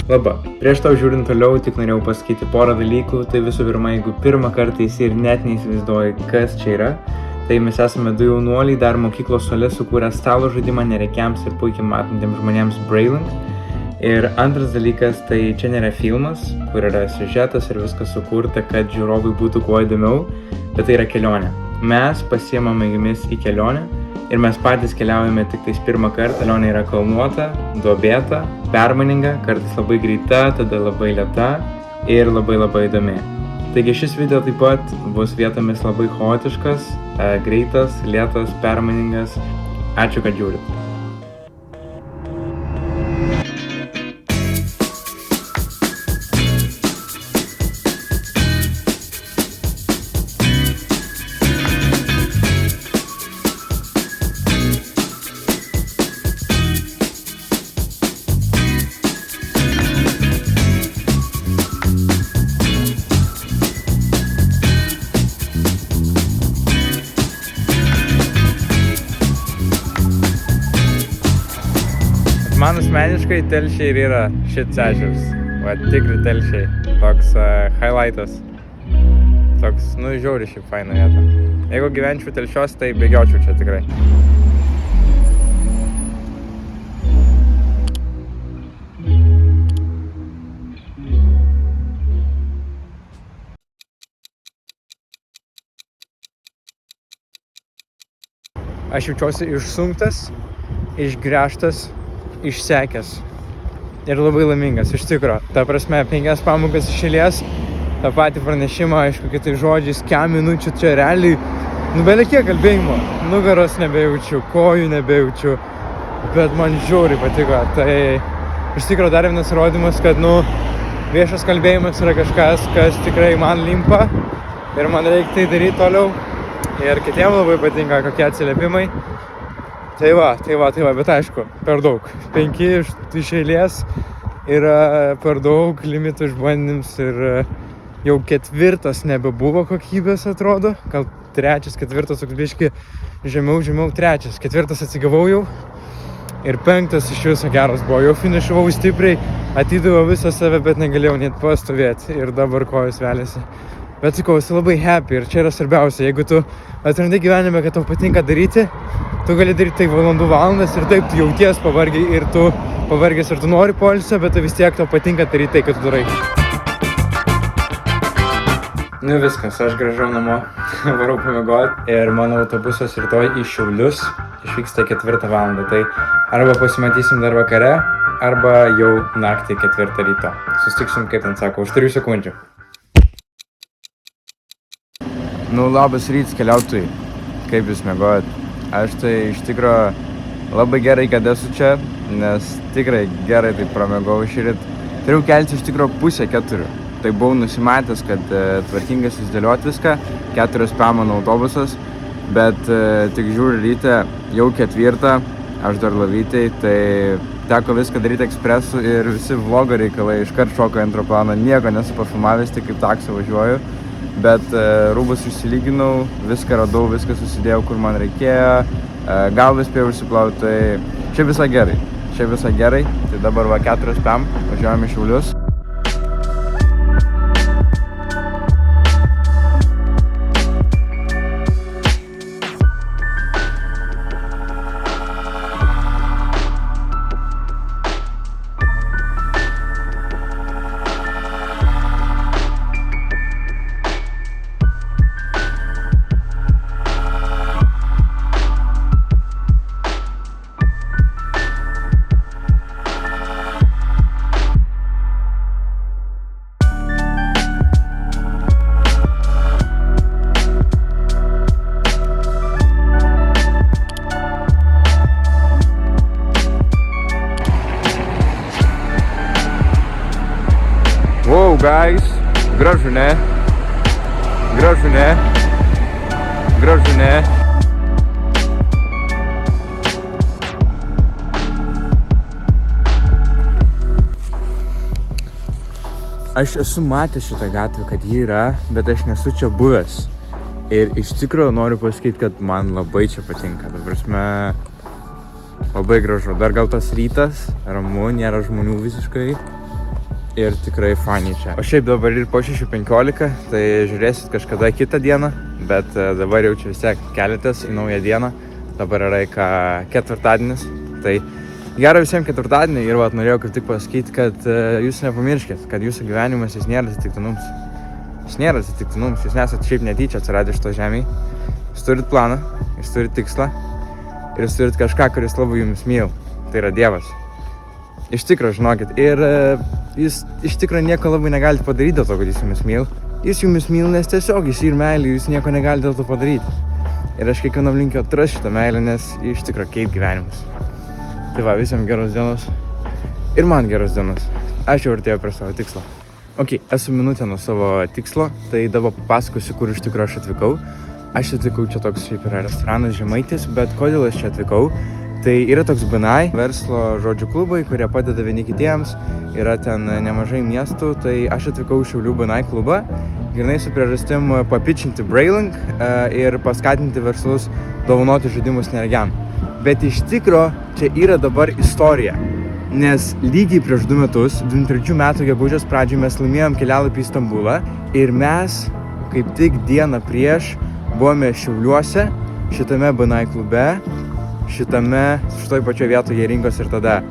Labą. Prieš tau žiūrint toliau, tik norėjau pasakyti porą dalykų. Tai visų pirma, jeigu pirmą kartą esi ir net neįsivaizduoji, kas čia yra, tai mes esame du jaunuoliai dar mokyklos suole sukūrę stalo žaidimą neregiams ir puikiai matantiems žmonėms Brailink. Ir antras dalykas, tai čia nėra filmas, kur yra siužetas ir viskas sukurta, kad žiūrovui būtų kuo įdomiau, bet tai yra kelionė. Mes pasiemame jumis į kelionę ir mes patys keliaujame tik tais pirmą kartą. Kelionė yra kalnuota, duobėta, permaininga, kartais labai greita, tada labai lėta ir labai įdomi. Taigi šis video taip pat bus vietomis labai chaotiškas, greitas, lėtas, permainingas. Ačiū, kad žiūrit. Man asmeniškai Telšiai ir yra šits ežeras. Va, tikri Telšiai. Toks highlightas. Toks, žiauriai šiaip faina vieta. Jeigu gyvenčiau Telšiuos, tai bėgiočiau čia tikrai. Aš jaučiuosi išsunktas, išgręžtas, išsekęs ir labai laimingas, iš tikro. Ta prasme, 5 pamokas iš eilės, tą patį pranešimą, aišku, kitais žodžiais, 4 minučių čia realiai, belekiek kalbėjimo, nugaros nebejaučiu, kojų nebejaučiu, bet man žiauriai patiko. Tai iš tikro dar vienas įrodymas, kad, viešas kalbėjimas yra kažkas, kas tikrai man limpa ir man reikia tai daryti toliau ir kitiems labai patinka kokie atsiliepimai. Tai va, bet aišku, per daug. 5 iš eilės yra per daug limitų išbandyms ir jau 4 nebebuvo kokybės, atrodo. Gal 3, 4 toks biški žemiau, 3. 4 atsigavau jau ir 5 iš viso geras buvo. Jau finišavau stipriai, atidaviau visą save, bet negalėjau net pastovėti ir dabar kojos veliasi. Bet sakau, esi labai happy ir čia yra svarbiausia. Jeigu tu atrandi gyvenime, kad tau patinka daryti, tu gali daryti tai valandas ir taip tu jauties pavargęs ir tu nori poilsio, bet tu vis tiek tau patinka daryti tai, kad tu darai. Viskas, aš grįžau namo, varau pamiegoti ir mano autobusas rytoj į Šiaulius išvyksta 4 valandą. Tai arba pasimatysim dar vakare, arba jau naktį 4 ryto. Susitiksim, kaip ten sako, už 3 sekundžių. Labas rytas, keliautojai. Kaip jūs miegojat? Aš tai iš tikro labai gerai, kad esu čia, nes tikrai gerai taip pramiegau šįryt. Turėjau keltis iš tikro 3:30. Tai buvau nusimatęs, kad tvarkingai susidėlioti viską, 4 mano autobusas, bet tik žiūriu ryte jau 4, aš dar lavytei, tai teko viską daryti ekspresu ir visi vlogo reikalai iškart šoko į antrą planą, nieko nesu pafilmavęs, tik kaip taksą važiuoju. Bet rūbus išsilyginau, viską radau, viską susidėjau, kur man reikėjo, galvą spėjau išsiplauti, tai čia visai gerai. Tai dabar 4 važiuojame į Šiaulius. Wow, guys, gražu, ne? Aš esu matęs šitą gatvę, kad ji yra, bet aš nesu čia buvęs. Ir iš tikrųjų noriu pasakyti, kad man labai čia patinka. Ta prasme, labai gražu. Dar gal tas rytas, ramu, nėra žmonių visiškai. ir tikrai faniai čia. O šiaip dabar ir po 6:15, tai žiūrėsit kažkada kitą dieną, bet dabar jau čia vis tiek keliatės į naują dieną. Dabar yra ketvirtadienis, tai gero visiems ketvirtadienį ir norėjau kaip tik pasakyti, kad jūs nepamirškit, kad jūsų gyvenimas jis nėra atsitiktinums. Jis nėra atsitiktinums, jūs nesat šiaip netyčia atsiradę šito žemėje. Jūs turit planą, jūs turit tikslą ir jūs turit kažką, kuris labai jums myli. Tai yra Dievas. Iš tikro, žinokit, ir jūs iš tikro nieko labai negalite padaryti dėl to, kad jis jumis myli. Jis jumis myli, nes tiesiog jis ir meilė, jūs nieko negalite dėl to padaryti. Ir aš kiekvienam linkiu atrasti šitą meilę, nes iš tikro keit gyvenimus. Tai va, visiems geros dienos. Ir man geros dienos. Aš jau artėjau prie savo tikslo. Ok, esu minutę nuo savo tikslo, tai dabar papasakosiu, kur iš tikro aš atvykau. Aš atvykau, čia toks šiaip yra restoranas Žemaitis, bet kodėl aš čia atvykau? Tai yra toks BNI, verslo žodžių klubai, kurie padeda vieni kitiems, yra ten nemažai miestų, tai aš atvykau į Šiaulių BNI klubą, grynai su priežastim papitchinti Brailink ir paskatinti verslus dovanoti žaidimus neregiam. Bet iš tikro čia yra dabar istorija, nes lygiai prieš 2 metus, 23 metų gegužės pradžioje mes laimėjom kelialapį į Stambulą ir mes kaip tik dieną prieš buvome Šiauliuose, šitame BNI klube, šitoj pačioje vietoje jie rinkosi ir tada.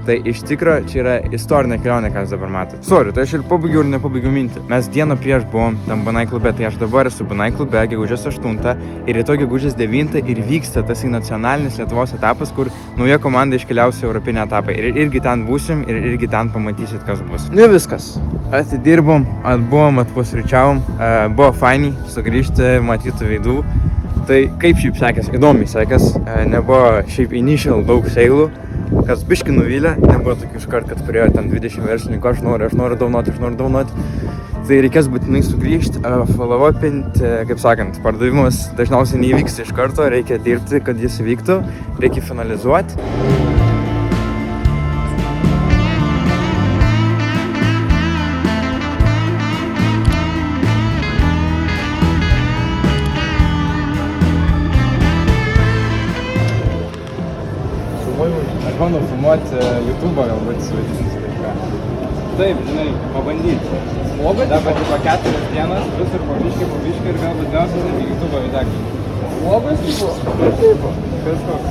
Tai iš tikro čia yra istorinė kelionė, ką jūs dabar matot. Sorry, tai aš ir pabaigiau ir nepabaigiau mintį. Mes dieną prieš buvom tam BNI klube, tai aš dabar esu BNI klube gegužės 8 ir rytoj gegužės 9 ir vyksta tas nacionalinis Lietuvos etapas, kur nauja komanda iškeliaus į Europinį etapą. Ir irgi ten būsim ir irgi ten pamatysit, kas bus. Nu viskas. Atidirbom, atbuvom, atpusryčiavom, buvo fainiai sugrįžti, matytų veidų. Tai kaip šiaip sekės, įdomiai sekės, nebuvo šiaip initial daug seilų, kas biški nuvylė, nebuvo tokių iškart, kad turėjo ten 20 verslininkų, aš noriu dovanoti. Tai reikės būtinai sugrįžti, follow-upinti, kaip sakant, pardavimas dažniausiai neįvyksta iš karto, reikia dirbti, kad jis įvyktų, reikia finalizuoti. Aš bandau filmuoti YouTube'ą, galbūt suvaidinti kažką. Taip, žinai, pabandyti. Dabar tipo 4 dienas, vis ir pabiškai ir galbūt gausiu į YouTube'ą įdekį. Vlogas tipo? Taip, kažkoks.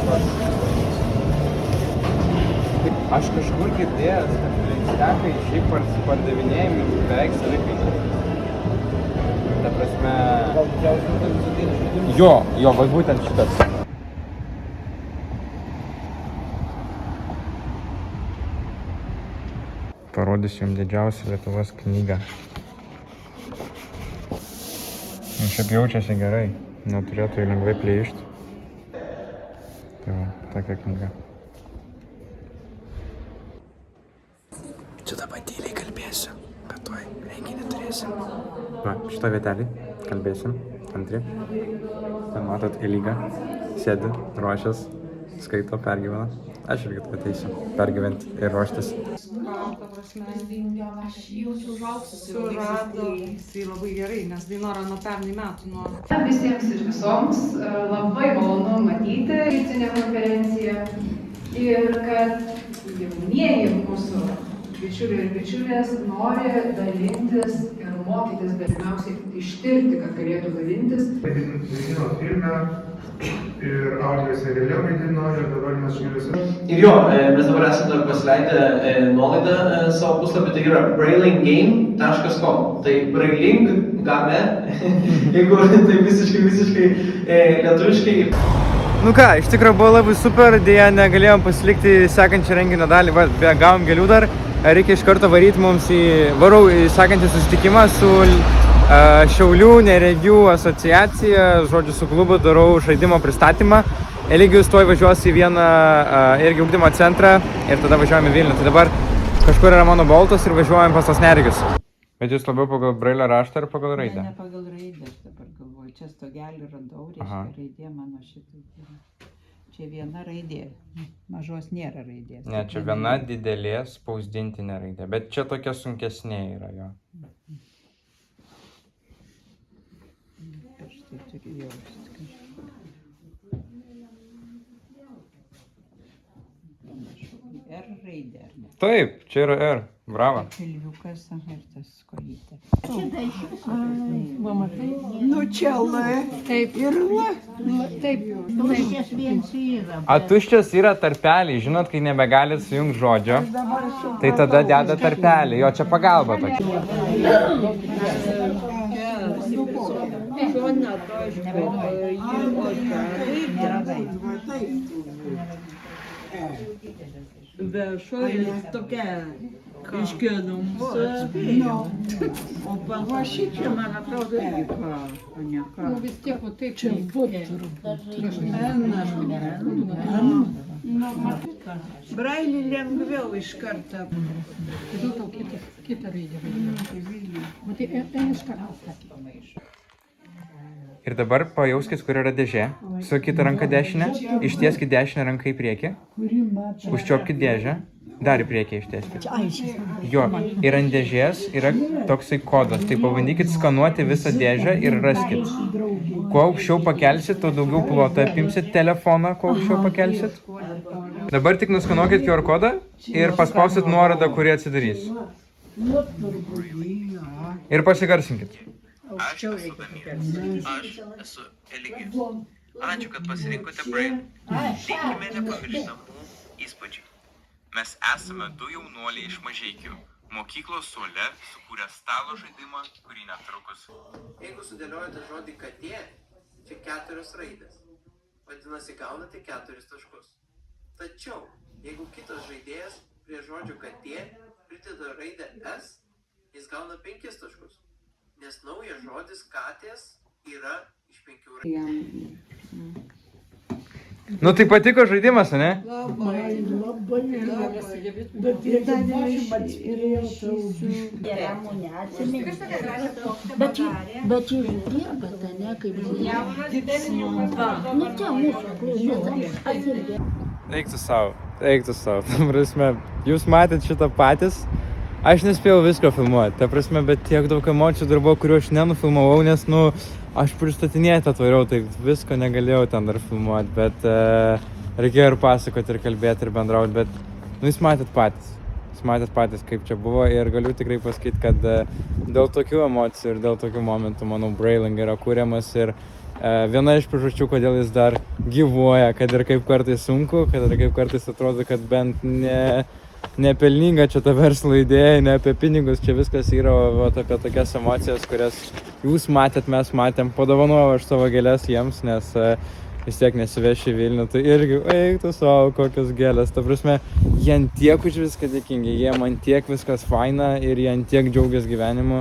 Aš kažkur girdėjęs, kad Leikstekai šiaip pardavinėjami beveik savikainą. Ta prasme... Jo, va būtent šitas. Parodysiu jums didžiausią Lietuvos knygą. Šiaip jaučiasi gerai, neturėtų lengvai pleišti. Tai va, tokia knyga. Čia dabar tyliai kalbėsiu, kad tuoj renginį turėsim. Va, šitą vietelį kalbėsim, antri. Ten matot Elygą, sėdi, ruošias, skaito, pergyvena. Aš irgi tu ateisiu pergyventi ir ruoštis. Aš jaučiu surado. Tai labai gerai, nes Dainora nuo pernai metų. Visiems ir visoms labai malonu matyti rytinę konferenciją ir kad jaunieji mūsų bičiuliai ir bičiulės nori dalintis ir mokytis, bet pirmiausiai ištirti, kad galėtų dalintis. Vaidino filme ir audio seriale vaidino ir dabar mes žiūrėsime. Ir jo, mes dabar esame dar pasileidę nuolaidą savo puslapį, tai yra brailingame.com. Tai brailing game, jeigu tai visiškai lietuviškai. Nu ką, iš tikrųjų buvo labai super, dėja negalėjom pasilikti sekančią renginio dalį, gavom gėlių dar. Reikia iš karto varyti mums varau į sekantį susitikimą su Šiaulių neregių asociacija, žodžiu, su klubu darau žaidimo pristatymą. Eligijus tuoj važiuos į vieną irgi ugdymo centrą ir tada važiuojame į Vilnių. Tai dabar kažkur yra mano boltas ir važiuojam pas tos neregius. Bet jūs labiau pagal brailio raštą ar pagal raidę? Ne pagal raidę, aš dabar galvoju. Čia stogelį radau, reiškia raidė mano šitai. Čia viena raidė, mažos nėra raidės. Ne, čia viena didelė spausdintinė raidė, bet čia tokia sunkesnė yra jo. Aš tai turiu jausti kažką. R raidė, ar ne? Taip, čia yra R. Bravo. Pilviukas ir tas kojytė. Mama, taip. Nu čia L. Taip. Ir L. Taip. Tuščias viens yra. A tuščias yra tarpeliai, žinot, kai nebegalit sujungti žodžio, tai tada deda tarpelį, jo čia pagalba tokia. Viešoji tokia iškėlums. O va šičia, man atrodo, irgi o ne ką. Nu vis tiek, o taip čia būtų. Brailį lengviau iš karto. Kodėl tau kitą raidę vadinasi? Matai, N iš karto sakė. Ir dabar pajauskit, kur yra dėžė. Sukite ranką dešinę, ištieskit dešinę ranką į priekį. Užčiopkit dėžę. Dar į priekį ištieskit. Jo, ir ant dėžės yra toksai kodas. Tai pabandykit skanuoti visą dėžę ir raskit. Kuo aukščiau pakelsit, tuo daugiau ploto apimsit telefoną, kuo aukščiau pakelsit. Dabar tik nuskanuokit QR kodą ir paspausit nuorodą, kuri atsidarys. Ir pasigarsinkit. Aš esu Damiras. Aš esu Eligijus. Ačiū, kad pasirinkote Braille. Linkime nepamirštamų įspūdžių. Mes esame du jaunuoliai iš Mažeikių. Mokyklos suole sukūrė stalo žaidimą, kurį netrukus. Jeigu sudėliojate žodį katė, čia 4 raidės. Vadinasi, gaunate 4 taškus. Tačiau, jeigu kitas žaidėjas prie žodžio katė prideda raidę S, jis gauna 5 taškus. Nes naujas žodis katės yra iš 5 raidžių. Nu tai patiko žaidimas, ne? Bet jūs dirbate, ne, kaip žinia. Nu, čia mūsų. Eiktų savo. Ta prasme, jūs matėt šitą patys. Aš nespėjau visko filmuoti, ta prasme, bet tiek daug emocijų dar buvo, kuriuo aš nenufilmavau, nes, aš pristatinėti atvariau, tai visko negalėjau ten dar filmuoti, bet reikėjo ir pasakoti, ir kalbėti, ir bendrauti, bet, jūs matėt patys, kaip čia buvo, ir galiu tikrai pasakyti, kad dėl tokių emocijų ir dėl tokių momentų, manau, Brailing yra kūriamas ir viena iš priežasčių, kodėl jis dar gyvuoja, kad ir kaip kartais sunku, kad ir kaip kartais atrodo, kad bent nepelninga čia ta verslo idėja, ne apie pinigus, čia viskas yra apie tokias emocijas, kurias jūs matėt, mes matėm, padovanojau aš savo gėlės jiems, nes vis tiek nesiveši į Vilnių, tai irgi, eiktų savo, kokios gėlės, ta prasme, jie ant tiek už viską dėkingi, jie man tiek viskas faina ir jie ant tiek džiaugias gyvenimu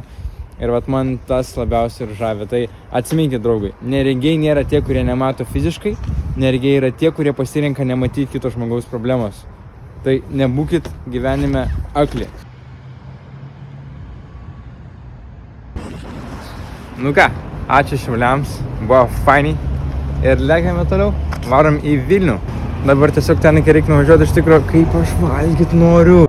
ir vat man tas labiausiai ir žavi, tai atsiminkit, draugai, neregiai nėra tie, kurie nemato fiziškai, neregiai yra tie, kurie pasirenka nematyti kito žmogaus problemos. Tai nebūkit gyvenime akli. Nu ką, ačiū Šiauliams, buvo fainiai. Ir lekiame toliau, varom į Vilnių. Dabar tiesiog ten reikia nuvažiuoti, iš tikrųjų, kaip aš valgyt noriu.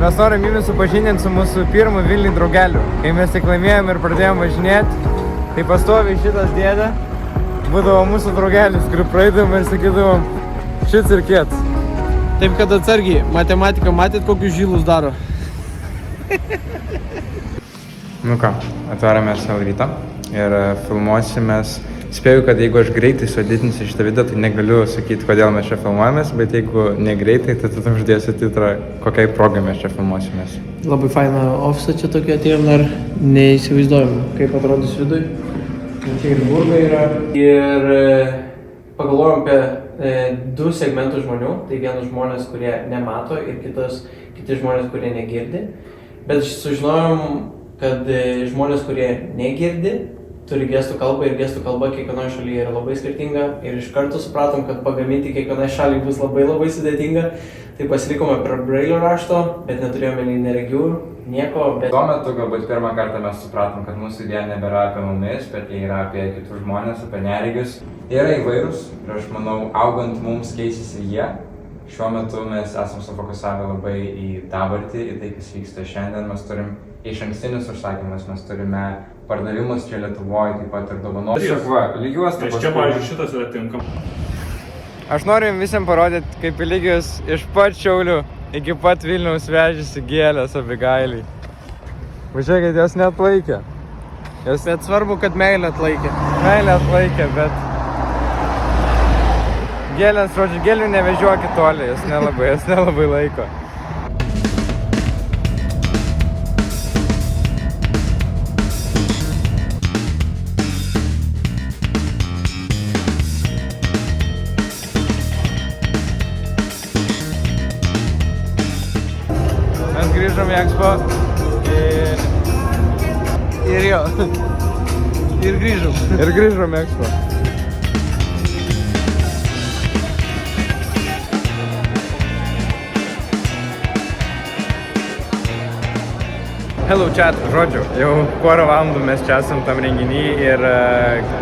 Mes norim jumis supažindinti su mūsų pirmu Vilniui draugeliu. Kai mes tik laimėjom ir pradėjom važinėti, tai pastoviai šitas dėdė būdavo mūsų draugelis, kur praeidavom ir sakydavom šits ir kiets. Taip, kad atsargiai, matematika matėt, kokius žylus daro. Nu ką, atvarėmės vėl rytą ir filmuosimės. Spėju, kad jeigu aš greitai sueditinsiu šitą video, tai negaliu sakyti, kodėl mes čia filmuojamės, bet jeigu negreitai, tai tada uždėsiu titrą, kokiai progai mes čia filmuosimės. Labai faina ofisą čia tokia atėjom, dar neįsivaizduojam, kaip atrodys viduj. Čia ir burgai yra. Ir pagalvojom apie 2 segmentus žmonių, tai vienus žmonės, kurie nemato ir kiti žmonės, kurie negirdi. Bet sužinojom, kad žmonės, kurie negirdi, turi gestų kalbą ir gestų kalba kiekvienoje šalyje yra labai skirtinga ir iš karto supratom, kad pagaminti kiekvienoje šalyje bus labai sudėtinga. Tai pasilikome prie Brailio rašto, bet neturėjome nei neregių, nieko. Tuo metu galbūt pirmą kartą mes supratom, kad mūsų idėja nebėra apie mumis, bet jie yra apie kitus žmonės, apie neregius. Jie yra įvairūs ir aš manau, augant mums keisis ir jie. šiuo metu mes esam sufokusavę labai į dabartį, į tai, kas vyksta šiandien. Mes turim išankstinius užsakymus, mes turime pardavimus čia Lietuvoje, taip pat ir dovanos. Nes čia, pavyzdžiui, šitas yra tinkam. Aš noriu visiems parodyti, kaip Eligijus iš pat Šiaulių iki pat Vilniaus vežėsi gėlės Abigailiai. Važiuokit, jos neatlaikė. Bet svarbu, kad meilė atlaikė. Meilė atlaikė, bet... Gėlės, žodžiu, gėlių nevežiuokit toli, jos nelabai laiko. Mes grįžom į Expo ir jo. Ir grįžom į Expo. Hello chat, žodžiu, jau porą valandų mes čia esam tam renginį ir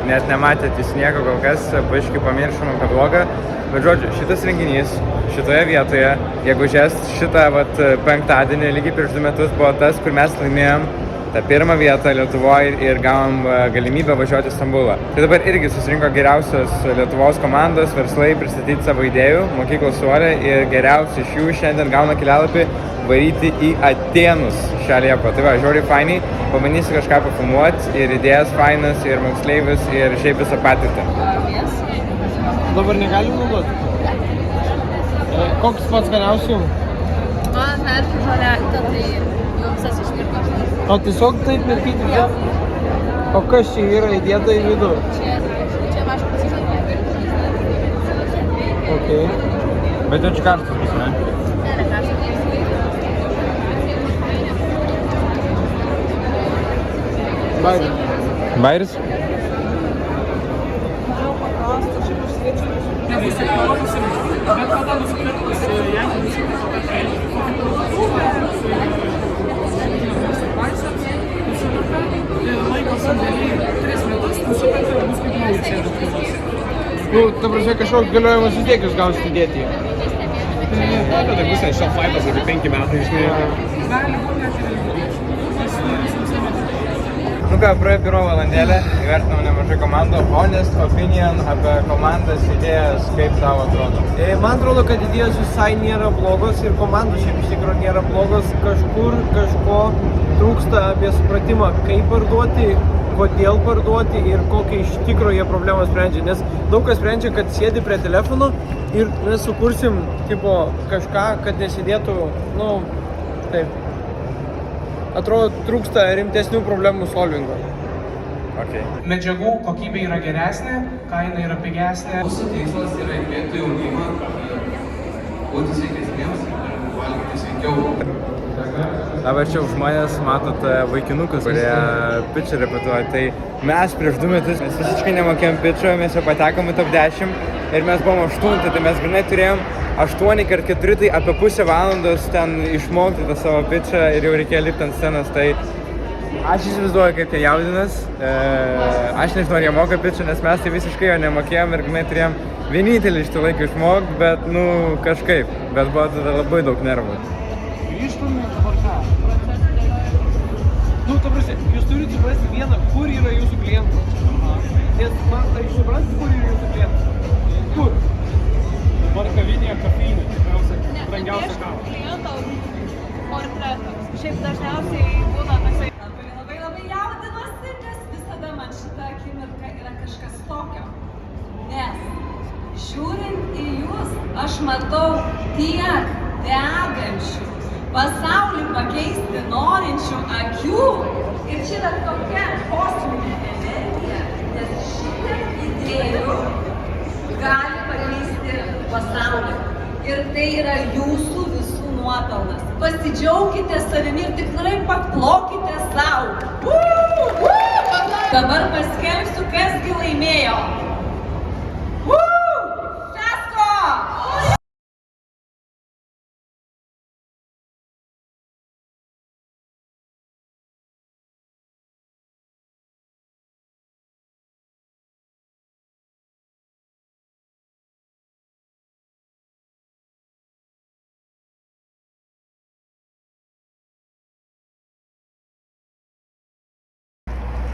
net nematėt jūs nieko kol kas, biškį pamiršom apie vlogą. Bet žodžiu, šitas renginys, šitoje vietoje, jeigu žiūrės šitą penktadienį, lygiai prieš 2 metus buvo tas, kur mes laimėjom tą pirmą vietą Lietuvoje ir gavom galimybę važiuoti į Stambulą. Tai dabar irgi susirinko geriausios Lietuvos komandos, verslai pristatyti savo idėjų, mokyklos suolė ir geriausi iš jų šiandien gauna kelialapį varyti į Atėnus šią Liepą. Tai va, žiūri fainai, pabandysiu kažką pafilmuoti ir idėjas fainas, ir moksleivis, ir šiaip visą patirtį. Dabar negalim naudoti. Koks pats geriausių jums? Man merkių žolelė, tai jau visas išmirko. O tiesiog taip mirkyti čia? O kas čia yra įdėta į vidų? Čia mažas įdėta. Ok. Bet jau čia karštas bus, ne? Ne, karštas. Bairis. Bairis? Nu, ta prasme, kažkoks galiojimas vis tiek jūs gausite įdėti. Tai bus ne šio faitas, apie 5 metai, žinai. Nu ką, praėjo pirmą valandėlę, įvertinau nemažai komandų. Honest opinion apie komandas, idėjas, kaip tau atrodo? Man atrodo, kad idėjos visai nėra blogos ir komandų šiaip iš tikrųjų nėra blogos. Kažkur kažko trūksta apie supratimą, kaip parduoti, kodėl parduoti ir kokią iš tikrųjų jie problemą sprendžia. Nes daug kas sprendžia, kad sėdi prie telefono ir mes sukursim tipo, kažką, kad nesėdėtų, nu, taip. Atrodo, trūksta rimtesnių problemų solvingo. Okay. Medžiagų kokybė yra geresnė, kaina yra pigesnė. Mūsų tikslas yra įkvėpti jaunimą, būti sveikesniems ir valgyti sveikiau. Dabar čia už manęs matot vaikinukus, kurie pitchą repetuoja. Tai mes prieš 2 metus mes visiškai nemokėjom pitcho, mes jau patekom į top 10 ir mes buvom 8, tai mes grinai turėjom 8x4, tai apie pusę valandos ten išmokti tą savo pitchą ir jau reikėjo lipti ant scenos. Tai aš įsivaizduoju, kaip jie jaudinas. Aš nežinau, ar jie moka pitchą, nes mes tai visiškai jo nemokėjom ir grinai turėjom vienintelį iš tų laikų išmokti, bet nu kažkaip. Bet buvo tada labai daug nervų. Grįžtume dabar ką? Nu, ta prasme, jūs turite suprasti vieną, kur yra jūsų klientas. Nes man, tai suprantate, kur yra jūsų klientas? Kur? Dabar kavinėje kafeinė, tikriausiai brangiausia kava. Kliento portretas. Šiaip dažniausiai būna toksai. Labai jaudinuosi, nes visada man šita akimirka yra kažkas tokio. Nes žiūrint į jūs, aš matau tiek degančių, pasaulį pakeisti norinčių akių. Ir čia yra tokia kosminė energija, nes šitiek idėjų gali pakeisti pasaulį. Ir tai yra jūsų visų nuopelnas. Pasidžiaukite savimi ir tikrai paplokite sau. Dabar paskelbsiu, kasgi laimėjo.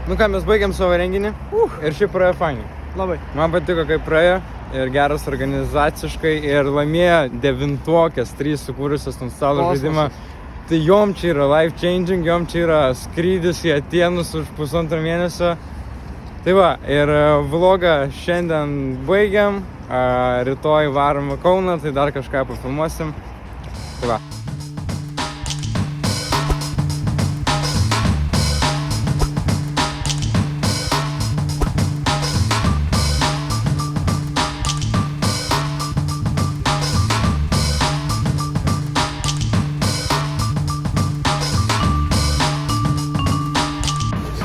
Nu ką, mes baigėm savo renginį ir šiaip praėjo fainai. Labai. Man patiko, kaip praėjo ir geras organizaciškai ir laimėjo 9-okės 3 sukūrusios ant stalo žaidimą. Tai jom čia yra life changing, jom čia yra skrydis į Atėnus už 1,5 mėnesio. Tai va, ir vlogą šiandien baigiam, rytoj varom į Kauną, tai dar kažką pafilmuosim. Tai va.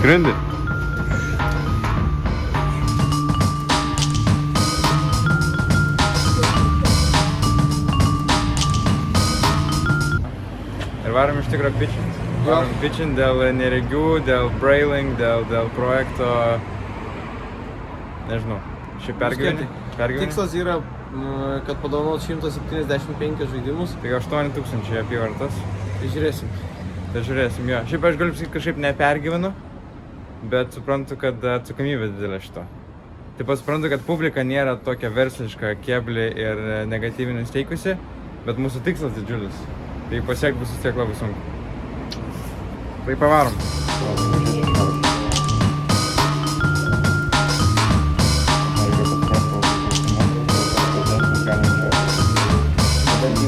Skrendi. Ir varom iš tikro pitchint. Varom pitchint dėl neregių, dėl brailing, dėl projekto, nežinau, šiaip pergyveni. Tikslas yra, kad padovanot 175 žaidimus. Tai 8,000 apyvartos. Tai žiūrėsim. Tai žiūrėsim, jo. Šiaip aš galiu pasakyti, kažkaip nepergyvenu. Bet suprantu, kad atsakomybė didelė šito. Taip pat suprantu, kad publika nėra tokia versliška, kebli ir negatyviai nusiteikusi, bet mūsų tikslas didžiulis. Tai pasiekt bus vis tiek labai sunku. Tai pavarom.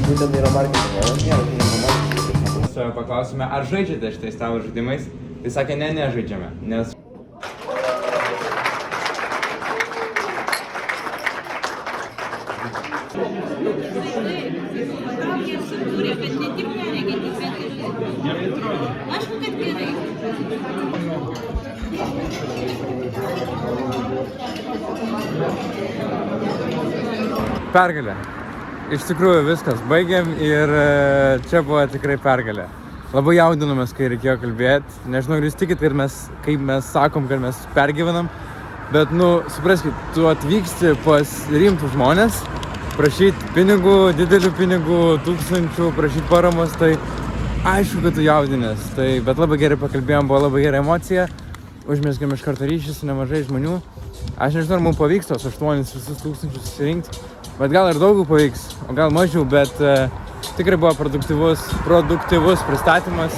Būtent yra marketingas. Paklausime, ar žaidžiate šitais stalo žaidimais? Tai sakė, nežaidžiame, nes... Pergalė. Iš tikrųjų viskas, baigėm ir čia buvo tikrai pergalė. Labai jaudinomės, kai reikėjo kalbėti. Nežinau, ar jūs tikit, kaip mes sakom, kad mes pergyvenam. Bet, supraskit, tu atvyksti pas rimtus žmonės, prašyti pinigų, didelių pinigų, tūkstančių, prašyti paramos, tai aišku, kad tu jaudinės. Bet labai gerai pakalbėjom, buvo labai gera emocija. Užmėsgėm iš karto ryšį su nemažai žmonių. Aš nežinau, ar mums pavyks tos 8,000 susirinkti. Bet gal ir daugiau pavyks, o gal mažiau, bet tikrai buvo produktyvus pristatymas,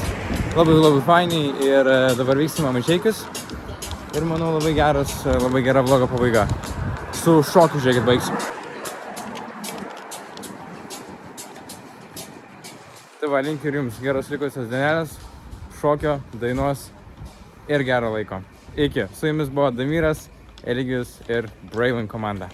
labai fainiai ir dabar vyksime Mažeikius ir manau labai gera vlogo pabaiga. Su šokiu, žiūrėkit, baigsim. Tai va, linkiu ir jums geros likusios dienelės, šokio, dainos ir gero laiko. Iki. Su jumis buvo Damiras, Eligijus ir Brailing komanda.